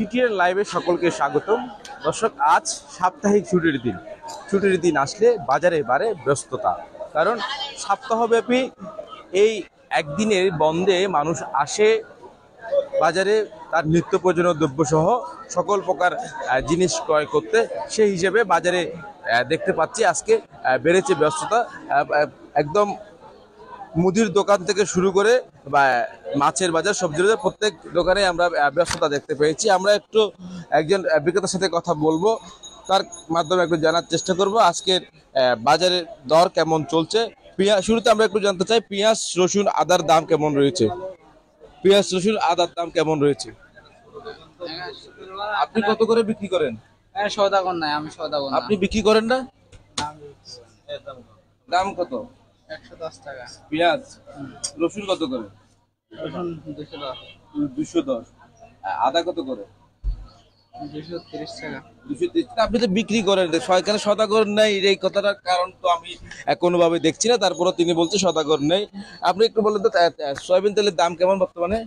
TTN লাইভে সকলকে স্বাগতম। দর্শক, আজ সাপ্তাহিক ছুটির দিন। ছুটির দিন আসলে বাজারে বাড়ে ব্যস্ততা, কারণ সপ্তাহব্যাপী এই একদিনের বন্ধে মানুষ আসে বাজারে তার নিত্য প্রয়োজনীয় দ্রব্যসহ সকল প্রকার জিনিস ক্রয় করতে। সেই হিসেবে বাজারে দেখতে পাচ্ছি আজকে বেড়েছে ব্যস্ততা। একদম মুদির দোকান থেকে শুরু করে বা মাছের বাজার, সবজির বাজার, প্রত্যেক দোকানে আমরা ব্যস্ততা দেখতে পেয়েছি। আমরা একটু একজন বিক্রেতার সাথে কথা বলবো, তার মাধ্যমে একটু জানার চেষ্টা করব আজকের বাজারের দর কেমন চলছে। শুরুতে আমরা একটু জানতে চাই পেঁয়াজ, রসুন, আদার দাম কেমন রয়েছে। পেঁয়াজ, রসুন, আদার দাম কেমন রয়েছে? আপনি কত করে বিক্রি করেন? সওদাগর নাই, আমি সওদাগর না। আপনি বিক্রি করেন না? দাম কত? 110 টাকা। পেঁয়াজ, রসুন কত করে? রসুন 210। 210। আদা কত করে? 230 টাকা। 230। আপনি তো বিক্রি করেন, সরকারে সদাগর নেই, এই কথাটার কারণ তো আমি কোনোভাবে দেখছি না। তারপরে তিনি বলছে সদাগর নেই। আপনি একটু বলেন তো সয়াবিন তেলের দাম কেমন বর্তমানে?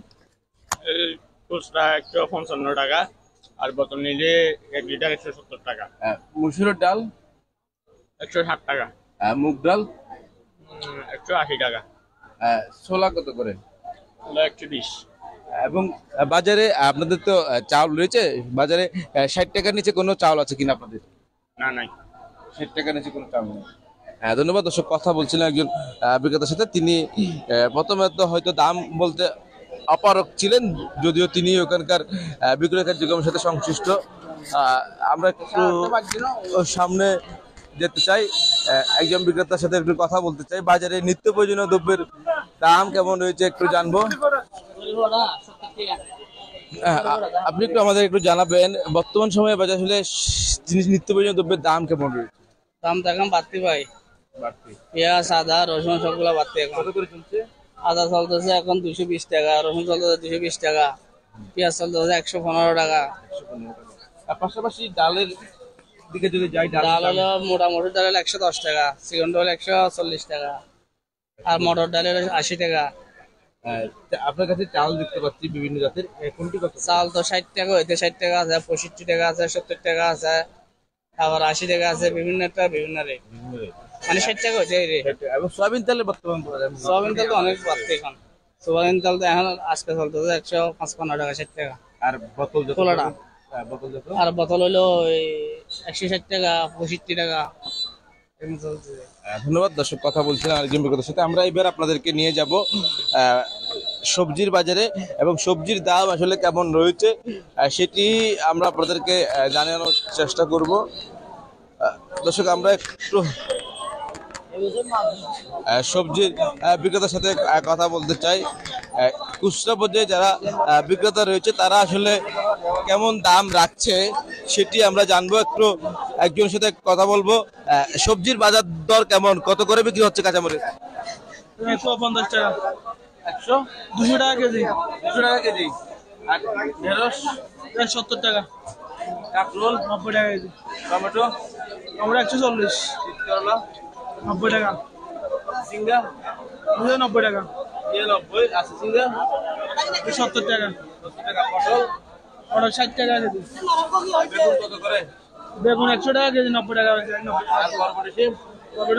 খুচরা 155 টাকা, আর বোতল নিলে 1 লিটার 170 টাকা। মসুরের ডাল 160 টাকা। মুগ ডাল 180 টাকা। ছোলা কত করে? 120। এবং বাজারে আপনাদের তো চাউল রয়েছে, বাজারে 60 টাকার নিচে কোনো চাউল আছে কিনা আপনাদের? না, নাই। 60 টাকার নিচে কোনো চাউল নেই। ধন্যবাদ। দর্শক, কথা বলছিলেন একজন বিক্রেতার সাথে। তিনি প্রথমে তো হয়তো দাম বলতে অপারক ছিলেন, যদিও তিনি ওখানকার বিক্রয় কার্যক্রমের সাথে সংশ্লিষ্ট। আমরা একটু সামনে যেতে চাই, একজন বিক্রেতার সাথে একটু কথা বলতে চাই। বাজারে নিত্য প্রয়োজনীয় দ্রব্যের দাম কেমন রয়েছে একটু জানবো। আপনি একটু আমাদের একটু জানাবেন বর্তমান সময়ে বাজার আসলে জিনিস নিত্য প্রয়োজনীয় দ্রব্যের দাম কেমন রয়েছে? দাম তো এখন বাড়তি ভাই। পেঁয়াজ, আদা, রসুন সবগুলো বাড়তি এখন। কত করে চলছে? আদা চলতেছে এখন 220 টাকা, রসুন চলতেছে 220 টাকা, পেঁয়াজ চলতেছে 115 টাকা। পাশাপাশি ডালের দিকে যদি যাই, ডাল হলো মোটামুটি ডাল হলো 110 টাকা, সেকেন্ড হলো 140 টাকা, আর মটর ডাল হলো 80 টাকা। আপনার কাছে চাল দেখতে পাচ্ছি বিভিন্ন জাতের, কোনটি কত? চাল তো 60 টাকা হইতে 60 টাকা আছে, 65 টাকা আছে, 70 টাকা আছে, আবার 80 টাকা আছে, বিভিন্ন রেট। মানে 60 টাকা হইতে এই রেট। এবং সয়াবিন তেলের বর্তমান সয়াবিন তেল তো অনেক বাড়তি এখন। সয়াবিন তেল তো এখন আজকে চলতেছে 155 টাকা, 60 টাকা। আর বোতল খোলাটা বোতল যত আর বোতল হইলো 160 টাকা, 65 টাকা এরকম চলতেছে। ধন্যবাদ। দর্শক, কথা বলছিলাম আরেকজন বিক্রেতার সাথে। আমরা এবার আপনাদেরকে নিয়ে যাব সবজির বাজারে, এবং সবজির দাম আসলে কেমন রয়েছে সেটি আমরা আপনাদেরকে জানানোর চেষ্টা করব। দর্শক, আমরা একটু সবজির বিক্রেতার সাথে কথা বলতে চাই। খুচরা পর্যায়ে যারা বিক্রেতা রয়েছে তারা আসলে কেমন দাম রাখছে সেটি আমরা জানবো। একটু একজনের সাথে কথা বলবো। সবজির বাজার দর কেমন, কত করে বিক্রি হচ্ছে কাঁচামরিচ? 150 টাকা। 200 টাকা কেজি। 200 টাকা কেজি। আর ঢেঁড়স 70 টাকা। কাঁকরোল 90 টাকা কেজি। টমেটো আমরা 140। করলা 90 টাকা। সিঙ্গা 90 টাকা। 90। আছে সিঙ্গা 70 টাকা। 70 টাকা। পটল ওটা 60 টাকা কেজি। বেগুন কত করে? বেগুন 100 টাকা কেজি, 90 টাকা। আর বরবটি শিম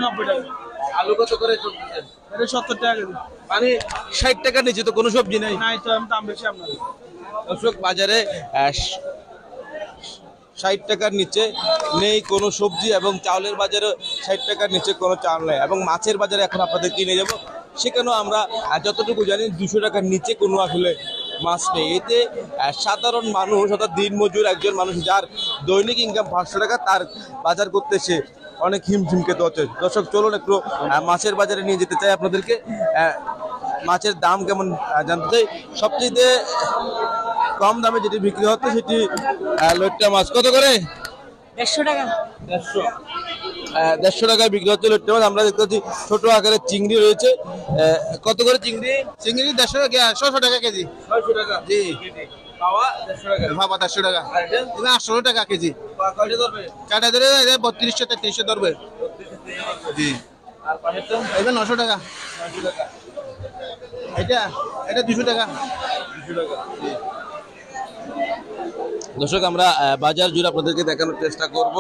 90 টাকা। আলু কত করে চলছে? এটা 70 টাকা কেজি। মানে 60 টাকার নিচে তো কোনো সবজি নেই। নাই তো, দাম বেশি আপনার। দর্শক, বাজারে 60 টাকার নিচে নেই কোনো সবজি, এবং চাউলের বাজারে 60 টাকার নিচে কোনো চাল নেই। এবং মাছের বাজারে এখন আপনাদের কিনে যাব, সেখানেও আমরা যতটুকু জানি 200 টাকার নিচে কোনো আসলে মাছ নেই। এতে সাধারণ মানুষ, অর্থাৎ দিনমজুর একজন মানুষ যার দৈনিক ইনকাম 500 টাকা, তার বাজার করতে সে অনেক হিমশিম খেতে হচ্ছে। দর্শক, চলুন একটু মাছের বাজারে নিয়ে যেতে চাই আপনাদেরকে। মাছের দাম কেমন জানতে চাই। সবচেয়ে কম দামে যেটি বিক্রি হচ্ছে সেটি লইট্টা মাছ কত করে? 150 টাকা। 150 টাকায় বিক্রি হচ্ছে লইট্টা মাছ। আমরা দেখতে পাচ্ছি ছোট আকারের চিংড়ি রয়েছে। কত করে চিংড়ি? চিংড়ি 150 টাকা, 600 টাকা কেজি। 600 টাকা জি। পাওয়া 150 টাকা। ভাপা 150 টাকা। এটা 800 টাকা কেজি। কয়টা ধরবে? কাটা ধরে 3200 3300 ধরবে। জি। আর পাশেরটা? এটা 900 টাকা। 900 টাকা। এটা 200 টাকা। 200 টাকা। জি। দর্শক আমরা বাজার জুড়ে আপনাদেরকে দেখানোর চেষ্টা করব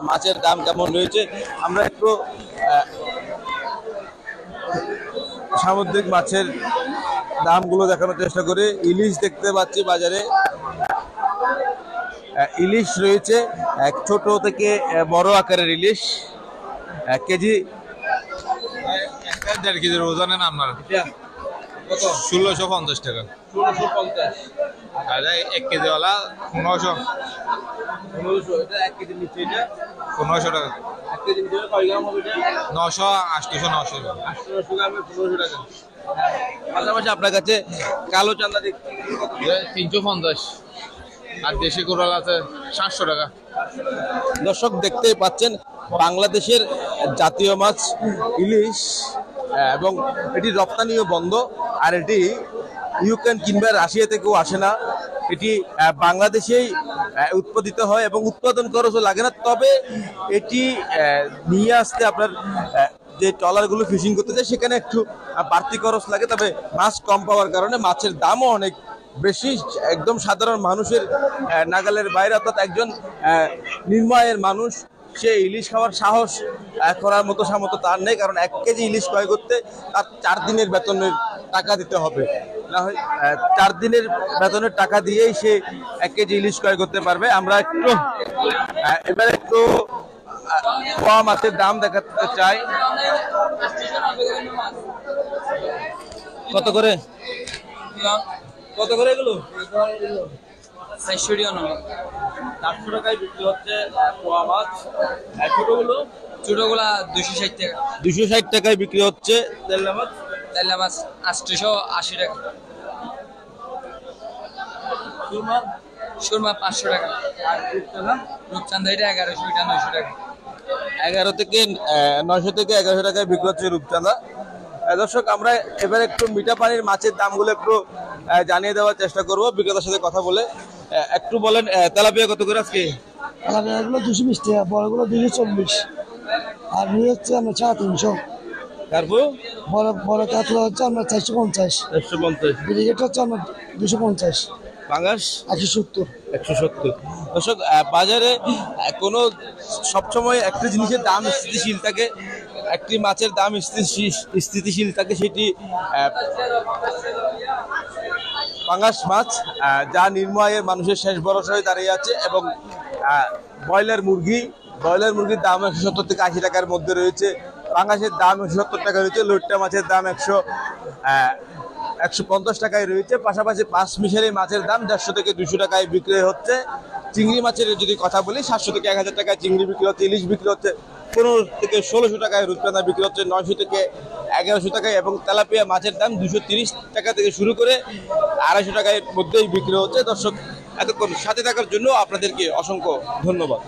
মাছের দাম কেমন রয়েছে। আমরা একটু সামুদ্রিক মাছের দামগুলো দেখানোর চেষ্টা করি। ইলিশ দেখতে পাচ্ছি বাজারে, ইলিশ রয়েছে ছোট থেকে বড় আকারের ইলিশ, কেজি 1.5 কেজির ওজনে না আপনার 1650 টাকা। 1650 আর 1 কেজি ওয়ালা 900। 1500 এটা 1 কেজির নিচে, এটা 1500 টাকা। 1 কেজির নিচে কয় গ্রাম হবে এটা? 900, 800, 900 টাকা। 800 গ্রামে 1500 টাকা। পাশাপাশি আপনার কাছে কালো চান্দা দেখতে 350। আর দেশি কোরাল আছে 700 টাকা। দর্শক দেখতেই পাচ্ছেন বাংলাদেশের জাতীয় মাছ ইলিশ, এবং এটি রপ্তানিও বন্ধ। আর এটি ইউক্রেন কিংবা রাশিয়া থেকেও আসে না, এটি বাংলাদেশেই উৎপাদিত হয় এবং উৎপাদন খরচও লাগে না। তবে এটি নিয়ে আসতে আপনার যে ট্রলারগুলো ফিশিং করতে যায় সেখানে একটু বাড়তি খরচ লাগে। তবে মাছ কম পাওয়ার কারণে মাছের দামও অনেক বেশি, একদম সাধারণ মানুষের নাগালের বাইরে। অর্থাৎ একজন নির্ময়ের মানুষ সে ইলিশ খাওয়ার সাহস করার মতো সামর্থ্য তার নেই, কারণ 1 কেজি ইলিশ ক্রয় করতে তার 4 দিনের বেতনের টাকা দিতে হবে। না হয় 4 দিনের বেতনের টাকা দিয়েই সে 1 কেজি ইলিশ ক্রয় করতে পারবে। আমরা একটু এবার একটু পোয়া মাছের দাম দেখাতে চাই। কত করে এগুলো? 400 টাকায় বিক্রি হচ্ছে পোয়া মাছ। ছোটগুলা 260 টাকা। 260 টাকায় বিক্রি হচ্ছে তেলা মাছ। তেলা মাছ 880 টাকা। সুরমা 500 টাকা। আর রূপচাঁদা? রূপচাঁদা এটা 1100, এটা 900 টাকা। 900 থেকে 1100 টাকায় বিক্রি হচ্ছে রূপচাঁদা। দর্শক আমরা এবার একটু মিঠা পানির মাছের দামগুলো একটু জানিয়ে দেওয়ার চেষ্টা করব বিক্রেতার সাথে কথা বলে। একটু বলেন তেলাপিয়া কত করে আজকে? এগুলো 220 টাকা, বড়গুলো 240, আর নিয়ে হচ্ছে আমরা 350। তারপর বড় কাতলা হচ্ছে আমরা 450, 150, ব্রিগেড হচ্ছে আমরা 250, পাঙ্গাস 170। 170। দর্শক বাজারে কোনো সবসময় একটি জিনিসের দাম স্থিতিশীল থাকে, একটি মাছের দাম স্থিতিশীল থাকে, সেটি পাঙ্গাস মাছ, যা নির্ময়ের মানুষের শেষ ভরসা হয়ে দাঁড়িয়ে আছে। এবং ব্রয়লার মুরগির দাম 170 থেকে 80 টাকার মধ্যে রয়েছে। পাঙ্গাসের দাম 170 টাকা রয়েছে। লইট্টা মাছের দাম 150 টাকায় রয়েছে। পাশাপাশি 5 মিশালি মাছের দাম 150 থেকে 200 টাকায় বিক্রি হচ্ছে। চিংড়ি মাছের যদি কথা বলি 700 থেকে 1000 টাকায় চিংড়ি বিক্রি হচ্ছে। ইলিশ বিক্রি হচ্ছে 15 থেকে 1600 টাকায়, রূপচাঁদা বিক্রি হচ্ছে 900 থেকে 1100 টাকায়, এবং তেলাপিয়া মাছের দাম 230 টাকা থেকে শুরু করে 250 টাকার মধ্যেই বিক্রি হচ্ছে। দর্শক এতক্ষণ সাথে থাকার জন্য আপনাদেরকে অসংখ্য ধন্যবাদ।